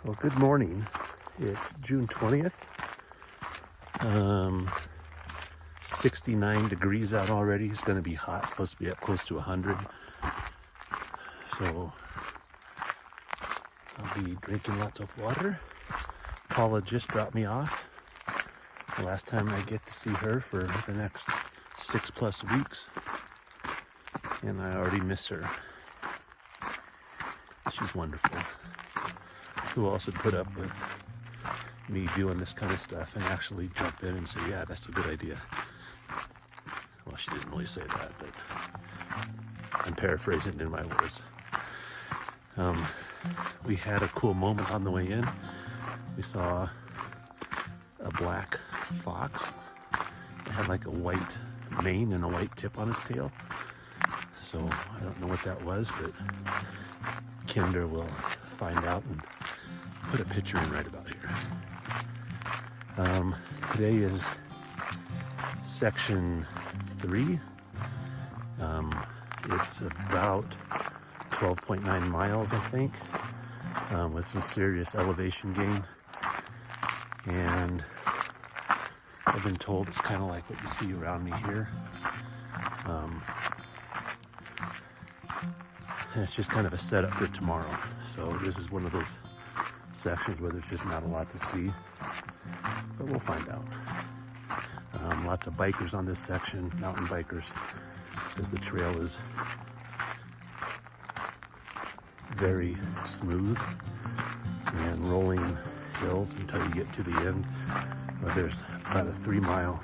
Well, good morning. It's June 20th. 69 degrees out already. It's going to be hot. It's supposed to be up close to 100. So I'll be drinking lots of water. Paula just dropped me off. The last time I get to see her for the next 6+ weeks. And I already miss her. She's wonderful. Who else would put up with me doing this kind of stuff and actually jump in and say, yeah, that's a good idea. Well, she didn't really say that, but I'm paraphrasing in my words. We had a cool moment on the way in. We saw a black fox. It had like a white mane and a white tip on his tail. So I don't know what that was, but Kinder will find out and put a picture in right about here. Today is section 3. It's about 12.9 miles, I think, with some serious elevation gain. And I've been told it's kind of like what you see around me here. And it's just kind of a setup for tomorrow. So this is one of those sections where there's just not a lot to see, but we'll find out. Lots of bikers on this section, mountain bikers, because the trail is very smooth and rolling hills until you get to the end, where there's about a 3-mile,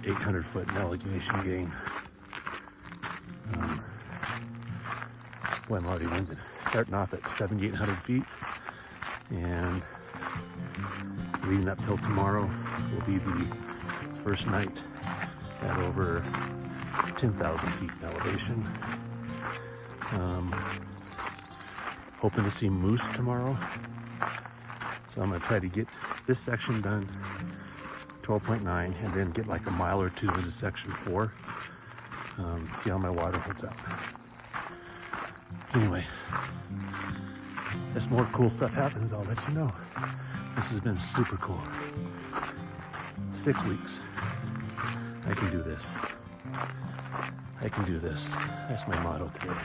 800-foot elevation gain. Well, I'm already winded. Starting off at 7,800 feet, and leading up till tomorrow will be the first night at over 10,000 feet in elevation. Hoping to see moose tomorrow, so I'm going to try to get this section done, 12.9, and then get like a mile or two into section 4, see how my water holds up. Anyway, as more cool stuff happens, I'll let you know. This has been super cool. 6 weeks. I can do this. I can do this. That's my motto today.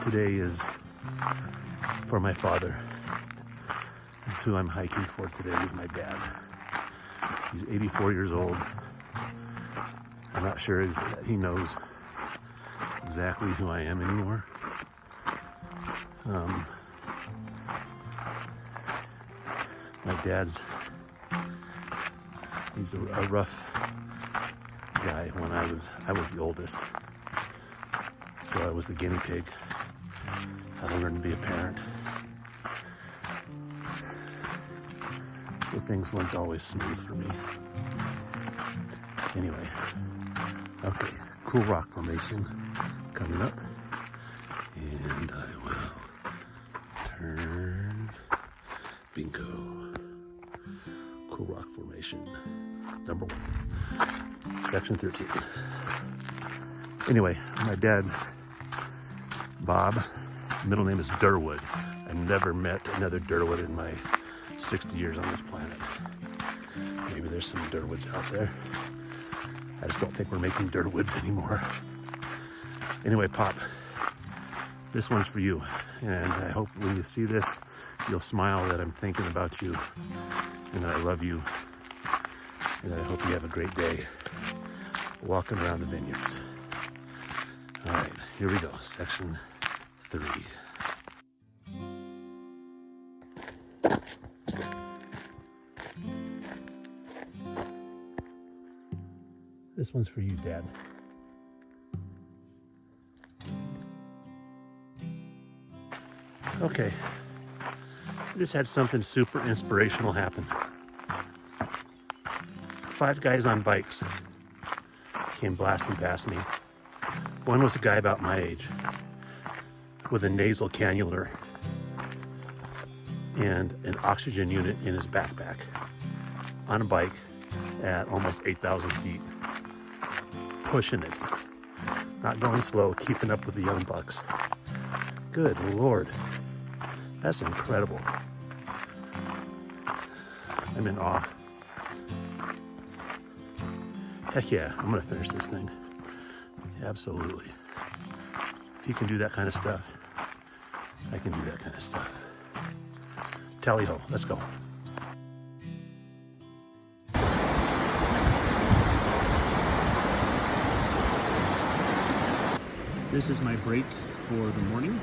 Today is for my father. That's who I'm hiking for today, is my dad. He's 84 years old. I'm not sure he knows exactly who I am anymore. My dad's, he's a rough guy. When I was the oldest, so I was the guinea pig. Had to learn to be a parent. So things weren't always smooth for me. Anyway, okay, cool rock formation coming up, and I will turn. Bingo. Cool rock formation number 1, section 13. Anyway, my dad, Bob, middle name is Durwood. I've never met another Durwood in my 60 years on this planet. Maybe there's some Durwoods out there. I just don't think we're making Durwoods anymore. Anyway, Pop, this one's for you. And I hope when you see this, you'll smile that I'm thinking about you and that I love you. And I hope you have a great day walking around the vineyards. All right, here we go, section 3. This one's for you, Dad. Okay, I just had something super inspirational happen. 5 guys on bikes came blasting past me. One was a guy about my age with a nasal cannula and an oxygen unit in his backpack on a bike at almost 8,000 feet, pushing it, not going slow, keeping up with the young bucks. Good Lord. That's incredible. I'm in awe. Heck yeah, I'm gonna finish this thing. Absolutely. If you can do that kind of stuff, I can do that kind of stuff. Tally ho, let's go. This is my break for the morning.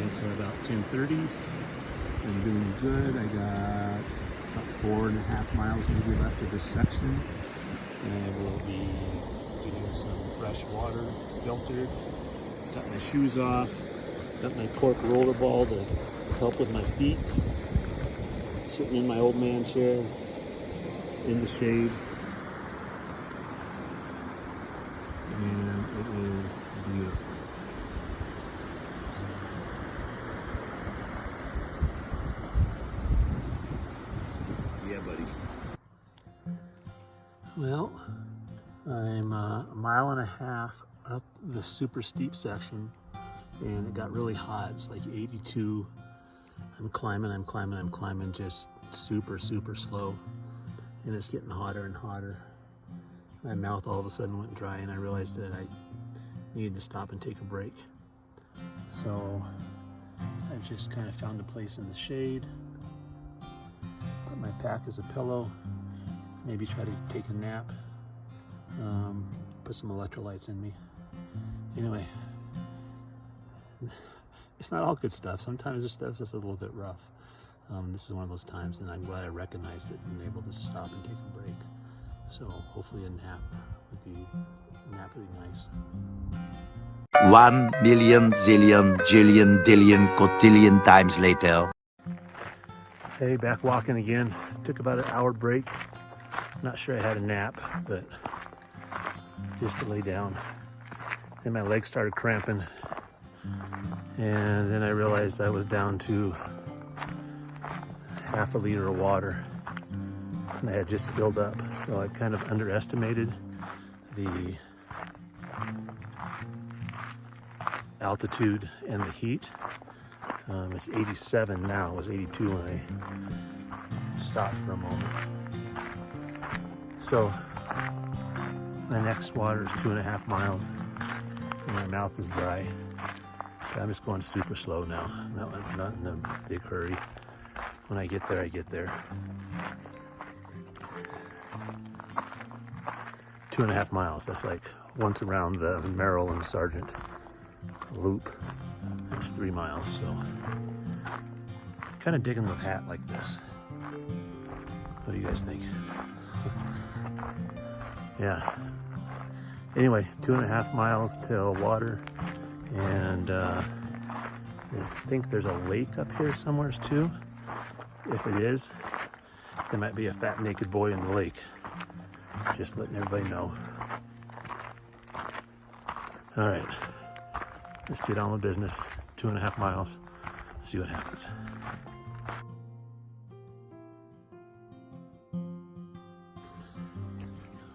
It's about 10:30. I'm doing good. I got about 4.5 miles maybe left of this section. And I will be getting some fresh water filtered. Got my shoes off. Got my cork rollerball to help with my feet. Sitting in my old man chair in the shade. And it is beautiful. Yeah, buddy. Well, I'm a mile and a half up the super steep section, and it got really hot. It's like 82. I'm climbing just super slow, and it's getting hotter and hotter. My mouth all of a sudden went dry, and I realized that I needed to stop and take a break. So I just kind of found a place in the shade, put my pack as a pillow, maybe try to take a nap, put some electrolytes in me. Anyway, it's not all good stuff. Sometimes this stuff's just a little bit rough. This is one of those times, and I'm glad I recognized it and able to stop and take a break. So hopefully a nap would be nice. 1 million zillion jillion dillion cotillion times later. Hey, back walking again. Took about an hour break. Not sure I had a nap, but just to lay down. Then my legs started cramping, and then I realized I was down to half a liter of water, and I had just filled up. So I've kind of underestimated the altitude and the heat. It's 87 now. It was 82 when I stopped for a moment. So my next water is 2.5 miles, and my mouth is dry. I'm just going super slow now. Not in a big hurry. When I get there, I get there. 2.5 miles. That's like once around the Merrill and Sargent loop. It's 3 miles, so kind of digging the hat like this. What do you guys think? Yeah. Anyway, 2.5 miles till water, and I think there's a lake up here somewhere too. If it is, there might be a fat naked boy in the lake. Just letting everybody know. All right, let's get on with business. 2.5 miles, see what happens.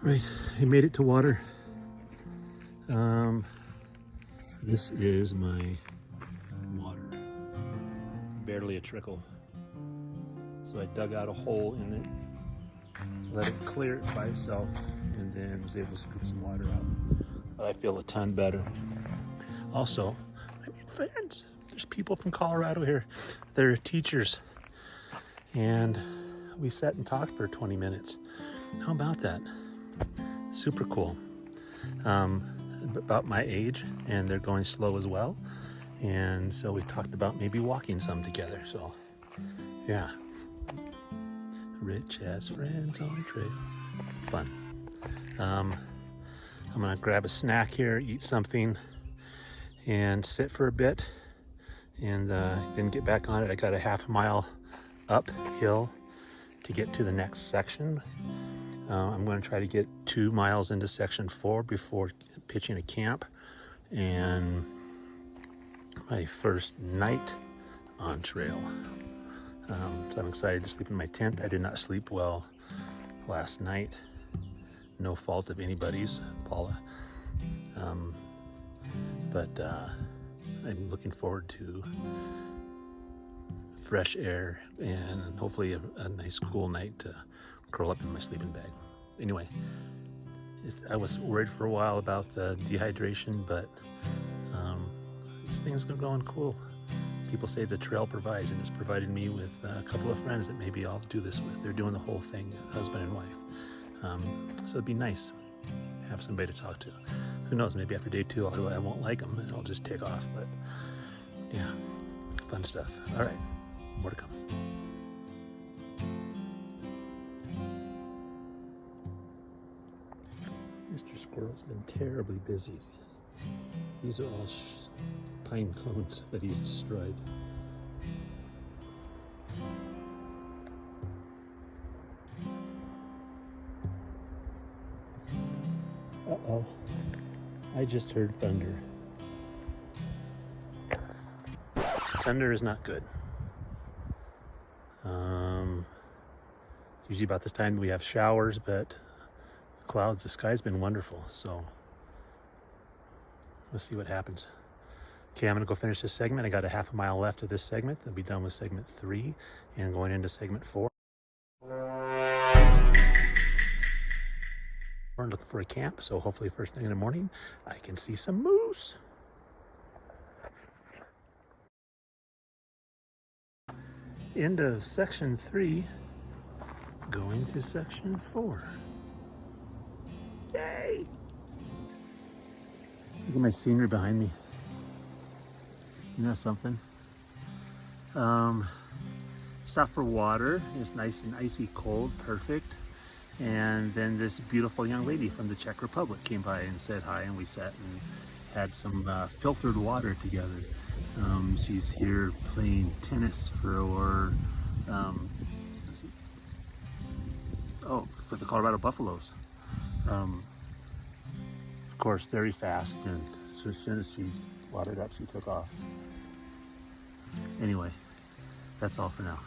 Right, I made it to water. This is my water. Barely a trickle. So I dug out a hole in it, let it clear it by itself, and then was able to scoop some water out. But I feel a ton better. Also, I made friends. There's people from Colorado here. They're teachers. And we sat and talked for 20 minutes. How about that? Super cool. About my age, and they're going slow as well. And so we talked about maybe walking some together. So, yeah. Rich as friends on trail. Fun. I'm gonna grab a snack here, eat something, and sit for a bit, and then get back on it. I got a half mile uphill to get to the next section. I'm going to try to get 2 miles into section 4 before pitching a camp, and my first night on trail. So I'm excited to sleep in my tent. I did not sleep well last night. No fault of anybody's, Paula. But I'm looking forward to fresh air and hopefully a nice cool night to curl up in my sleeping bag. Anyway, I was worried for a while about the dehydration, but these things are going cool. People say the trail provides, and it's provided me with a couple of friends that maybe I'll do this with. They're doing the whole thing, husband and wife. So it'd be nice to have somebody to talk to. Who knows, maybe after day 2 I won't like them and I'll just take off, but yeah, fun stuff. All right, more to come. Mr. Squirrel's been terribly busy. These are all pine cones that he's destroyed. Uh-oh, I just heard thunder. Thunder is not good. Usually about this time we have showers, but the sky's been wonderful, so we'll see what happens. Okay, I'm gonna go finish this segment. I got a half a mile left of this segment. I'll be done with segment 3 and going into segment 4. We're looking for a camp, so hopefully first thing in the morning I can see some moose. End of section 3, going to section 4. Yay! Look at my scenery behind me. You know something? Stopped for water. It's nice and icy cold, perfect. And then this beautiful young lady from the Czech Republic came by and said hi, and we sat and had some filtered water together. She's here playing tennis for the Colorado Buffaloes. Of course, very fast, and so as soon as she watered up, she took off. Anyway, that's all for now.